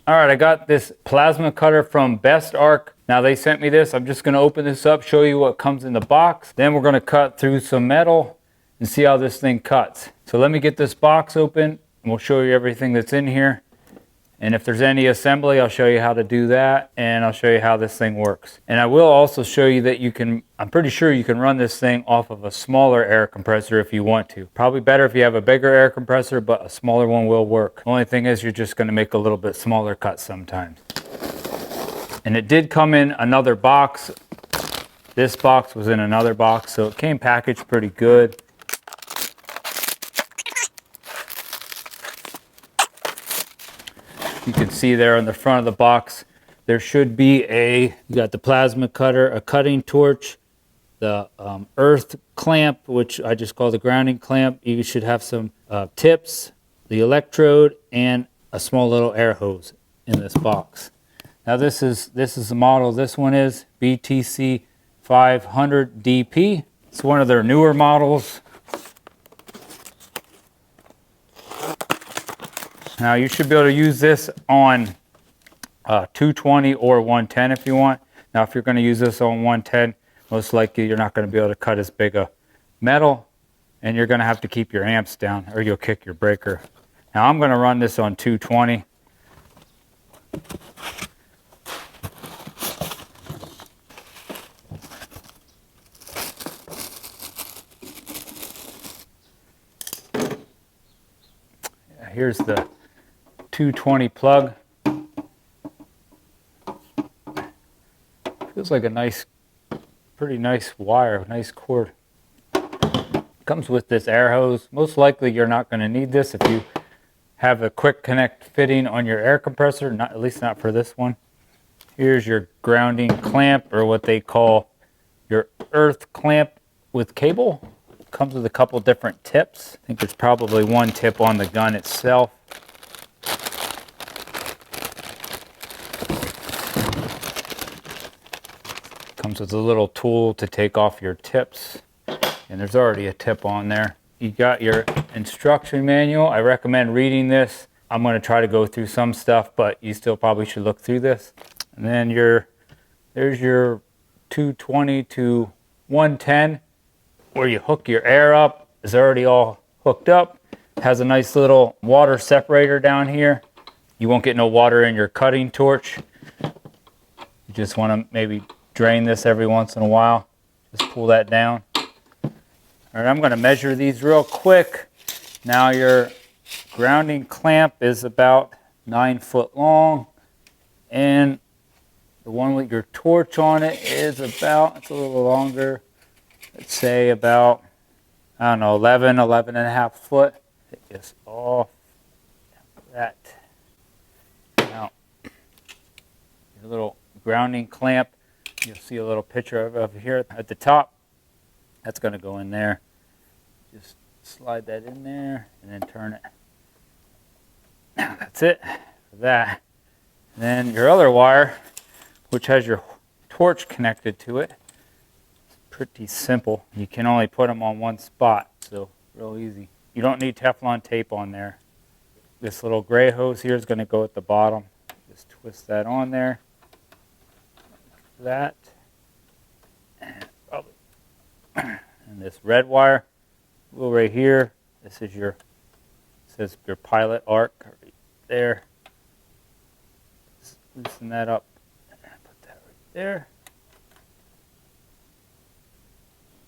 All right, I got this plasma cutter from Bestarc. Now they sent me this. I'm just gonna open this up, show you what comes in the box. Then we're gonna cut through some metal and see how this thing cuts. So let me get this box open and we'll show you everything that's in here. And if there's any assembly, I'll show you how to do that, and I'll show you how this thing works. And I will also show you that you can, I'm pretty sure you can run this thing off of a smaller air compressor if you want to. Probably better if you have a bigger air compressor, but a smaller one will work. The only thing is you're just going to make a little bit smaller cuts sometimes. And it did come in another box. This box was in another box, so it came packaged pretty good. You can see there on the front of the box, there should be you got the plasma cutter, a cutting torch, the earth clamp, which I just call the grounding clamp. You should have some tips, the electrode, and a small little air hose in this box. Now this is the model. This one is BTC 500 DP. It's one of their newer models. Now you should be able to use this on 220 or 110 if you want. Now if you're going to use this on 110, most likely you're not going to be able to cut as big a metal, and you're going to have to keep your amps down or you'll kick your breaker. Now I'm going to run this on 220. Here's the 220 plug. Feels like a nice, pretty nice wire, nice cord. Comes with this air hose. Most likely you're not going to need this if you have a quick connect fitting on your air compressor, not, at least not for this one. Here's your grounding clamp, or what they call your earth clamp with cable. Comes with a couple different tips. I think there's probably one tip on the gun itself. Comes with a little tool to take off your tips, and there's already a tip on there. You got your instruction manual. I recommend reading this. I'm going to try to go through some stuff, but you still probably should look through this. And then there's your 220 to 110 where you hook your air up. It's already all hooked up. It has a nice little water separator down here. You won't get no water in your cutting torch. You just want to maybe drain this every once in a while. Just pull that down. All right, I'm going to measure these real quick. Now your grounding clamp is about 9 foot long, and the one with your torch on it is about, it's a little longer, let's say about, I don't know, 11 and a half foot. Take this off. That. Now, your little grounding clamp. You'll see a little picture of here at the top. That's going to go in there. Just slide that in there and then turn it. Now that's it for that. And then your other wire, which has your torch connected to it. It's pretty simple. You can only put them on one spot, so real easy. You don't need Teflon tape on there. This little gray hose here is going to go at the bottom. Just twist that on there. That and probably and this red wire will go right here. This is your, it says your pilot arc right there. Just loosen that up and put that right there.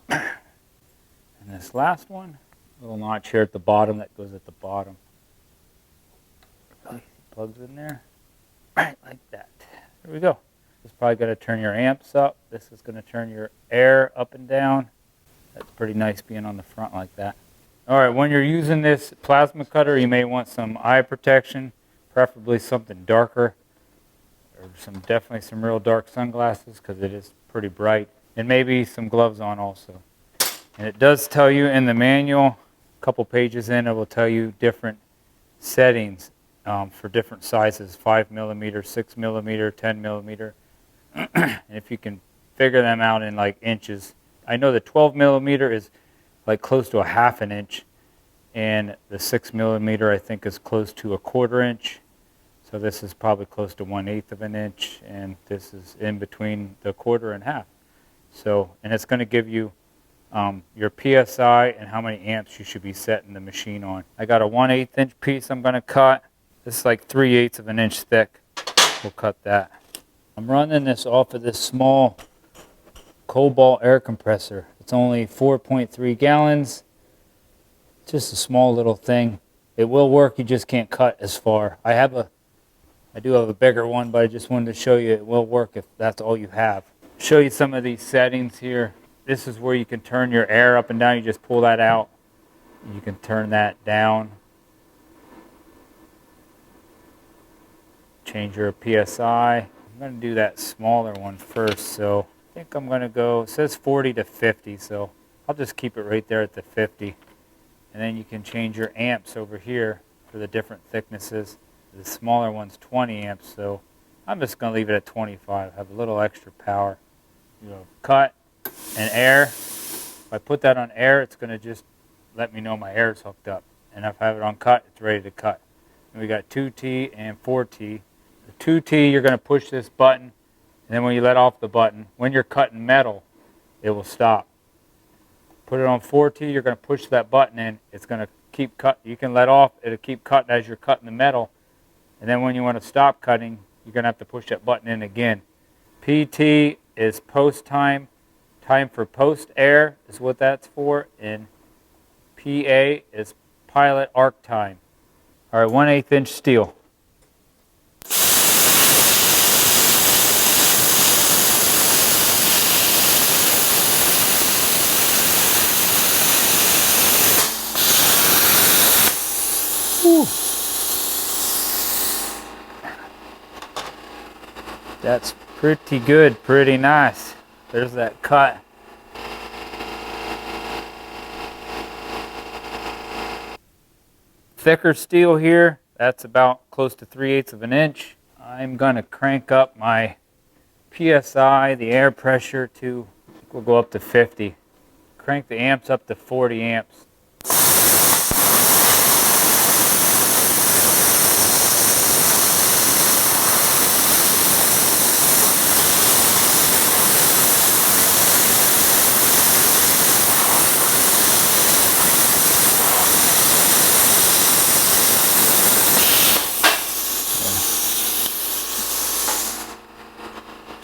And this last one, little notch here at the bottom that goes at the bottom. Plugs in there, right like that. There we go. This is probably going to turn your amps up. This is going to turn your air up and down. That's pretty nice being on the front like that. All right, when you're using this plasma cutter, you may want some eye protection, preferably something darker, or definitely some real dark sunglasses because it is pretty bright, and maybe some gloves on also. And it does tell you in the manual, a couple pages in, it will tell you different settings for different sizes, 5 millimeter, 6 millimeter, 10 millimeter. And if you can figure them out in like inches, I know the 12 millimeter is like close to a half an inch, and the 6 millimeter I think is close to a quarter inch. So this is probably close to 1/8 of an inch, and this is in between the 1/4 and 1/2. So, and it's going to give you your PSI and how many amps you should be setting the machine on. I got a 1/8 inch piece I'm going to cut. This is like 3/8 of an inch thick. We'll cut that. I'm running this off of this small Cobalt air compressor. It's only 4.3 gallons. It's just a small little thing. It will work, you just can't cut as far. I do have a bigger one, but I just wanted to show you it will work if that's all you have. Show you some of these settings here. This is where you can turn your air up and down. You just pull that out. You can turn that down. Change your PSI. I'm going to do that smaller one first, so I think I'm going to go, it says 40 to 50, so I'll just keep it right there at the 50. And then you can change your amps over here for the different thicknesses. The smaller one's 20 amps, so I'm just going to leave it at 25. Have a little extra power. You know, cut and air. If I put that on air, it's going to just let me know my air is hooked up. And if I have it on cut, it's ready to cut. And we got 2T and 4T. The 2T, you're going to push this button, and then when you let off the button, when you're cutting metal, it will stop. Put it on 4T, you're going to push that button in, it's going to keep cut. You can let off, it'll keep cutting as you're cutting the metal. And then when you want to stop cutting, you're going to have to push that button in again. PT is post time. Time for post air is what that's for. And PA is pilot arc time. All right, 1/8 inch steel. Whew. That's pretty good, pretty nice. There's that cut. Thicker steel here, that's about close to 3/8 of an inch. I'm going to crank up my PSI, the air pressure to, we'll go up to 50. Crank the amps up to 40 amps.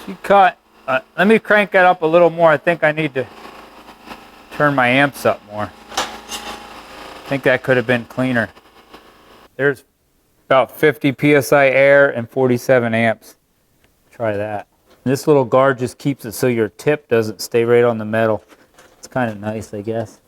You cut. Let me crank that up a little more. I think I need to turn my amps up more. I think that could have been cleaner. There's about 50 psi air and 47 amps. Try that. This little guard just keeps it so your tip doesn't stay right on the metal. It's kind of nice, I guess.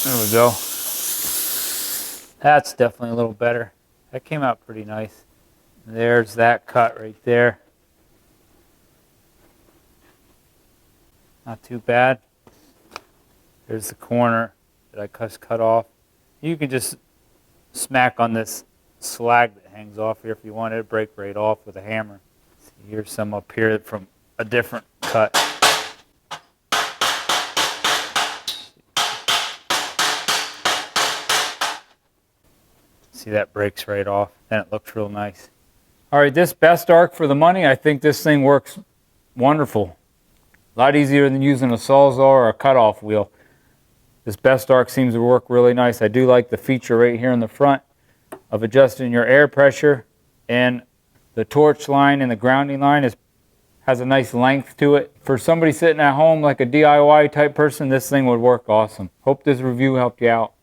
There we go. That's definitely a little better. That came out pretty nice. There's that cut right there. Not too bad. There's the corner that I just cut off. You can just smack on this slag that hangs off here if you want it to break right off with a hammer. See, here's some up here from a different cut. See, that breaks right off, and it looks real nice. All right, this Bestarc for the money, I think this thing works wonderful. A lot easier than using a Sawzall or a cutoff wheel. This Bestarc seems to work really nice. I do like the feature right here in the front of adjusting your air pressure, and the torch line and the grounding line has a nice length to it. For somebody sitting at home like a DIY type person, this thing would work awesome. Hope this review helped you out.